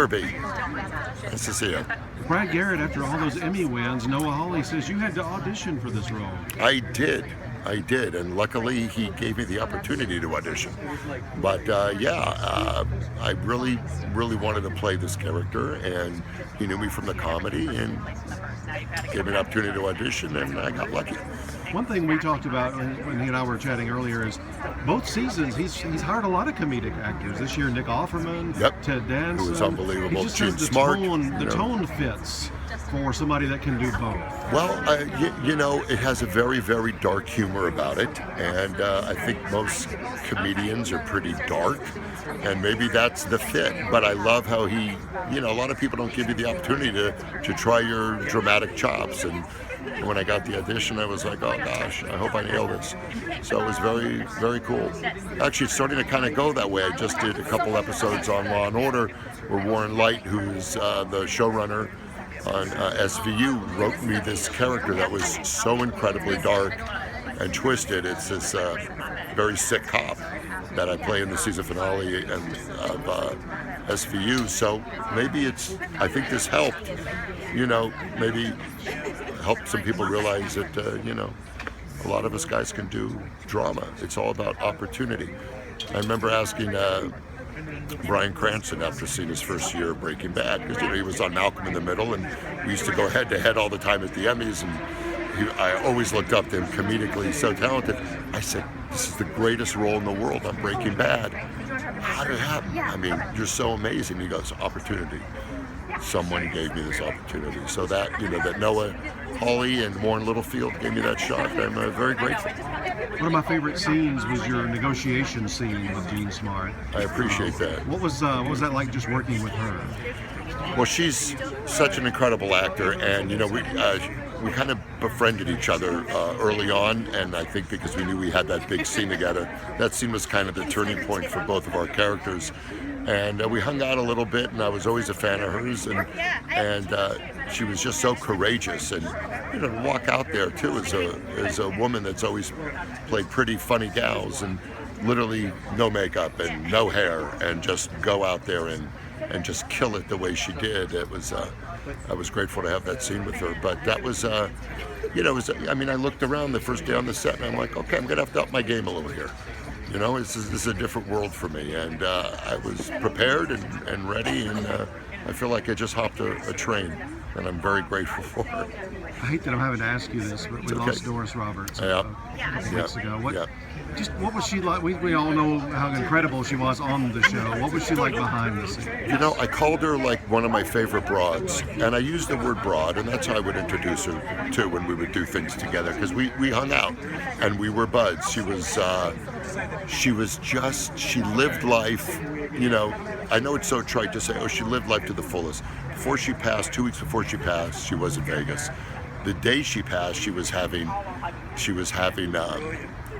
Kirby. Nice to see you. Brad Garrett, after all those Emmy wins, Noah Hawley says you had to audition for this role. I did, and luckily he gave me the opportunity to audition. But I really wanted to play this character, and he knew me from the comedy and gave me an opportunity to audition, and I got lucky. One thing we talked about when he and I were chatting earlier is both seasons he's hired a lot of comedic actors. This year, Nick Offerman, Yep. Ted Danson. Who was unbelievable. He just Gene says Smart. the tone fits for somebody that can do both. Well, it has a very, very dark humor about it, and I think most comedians are pretty dark, and maybe that's the fit. But I love how a lot of people don't give you the opportunity to try your dramatic chops, and when I got the audition, I was like, oh gosh, I hope I nail this. So it was very, very cool. Actually, it's starting to kind of go that way. I just did a couple episodes on Law and Order, where Warren Leight, who's the showrunner on SVU, wrote me this character that was so incredibly dark and twisted. It's this very sick cop that I play in the season finale of SVU. So maybe I think this helped, maybe help some people realize that, a lot of us guys can do drama. It's all about opportunity. I remember asking Bryan Cranston after seeing his first year of Breaking Bad, because he was on Malcolm in the Middle, and we used to go head to head all the time at the Emmys, and I always looked up to him comedically. He's so talented. I said, this is the greatest role in the world on Breaking Bad. How did it happen? I mean, you're so amazing. He goes, opportunity. Someone gave me this opportunity. So that, that Noah Hawley and Warren Littlefield gave me that shot. I'm very grateful. One of my favorite scenes was your negotiation scene with Gene Smart. I appreciate that. What was that like, just working with her? Well, she's such an incredible actor, and we kind of befriended each other early on, and I think because we knew we had that big scene together, that scene was kind of the turning point for both of our characters. And we hung out a little bit, and I was always a fan of hers, and she was just so courageous, and to walk out there too as a woman that's always played pretty funny gals, and literally no makeup and no hair, and just go out there and just kill it the way she did. It was I was grateful to have that scene with her, but that was I looked around the first day on the set, and I'm like, okay, I'm gonna have to up my game a little here. This is a different world for me, and I was prepared and ready, and I feel like I just hopped a train, and I'm very grateful for it. I hate that I'm having to ask you this, but we lost Doris Roberts a couple weeks ago. What was she like? We all know how incredible she was on the show. What was she like behind the scenes? I called her like one of my favorite broads, and I used the word broad, and that's how I would introduce her to when we would do things together, because we hung out and we were buds. She lived life. I know it's so trite to say, oh, she lived life to the fullest. Before she passed, 2 weeks before she passed, she was in Vegas. The day she passed, she was having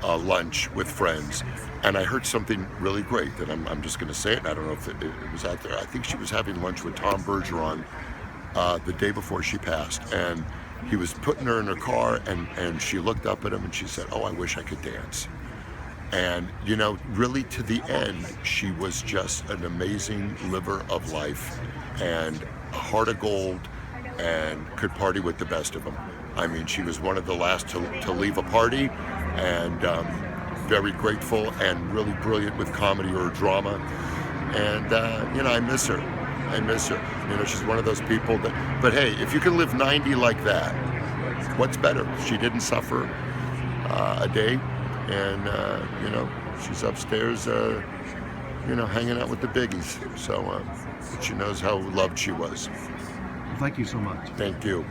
lunch with friends, and I heard something really great that I'm just going to say it, and I don't know if it was out there. I think she was having lunch with Tom Bergeron the day before she passed, and he was putting her in her car, and she looked up at him and she said, oh, I wish I could dance. And really to the end, she was just an amazing liver of life and a heart of gold, and could party with the best of them. I mean, she was one of the last to leave a party, and very grateful and really brilliant with comedy or drama. And I miss her. She's one of those people but hey, if you can live 90 like that, what's better? She didn't suffer a day, and she's upstairs hanging out with the biggies. So she knows how loved she was. Thank you so much. Thank you.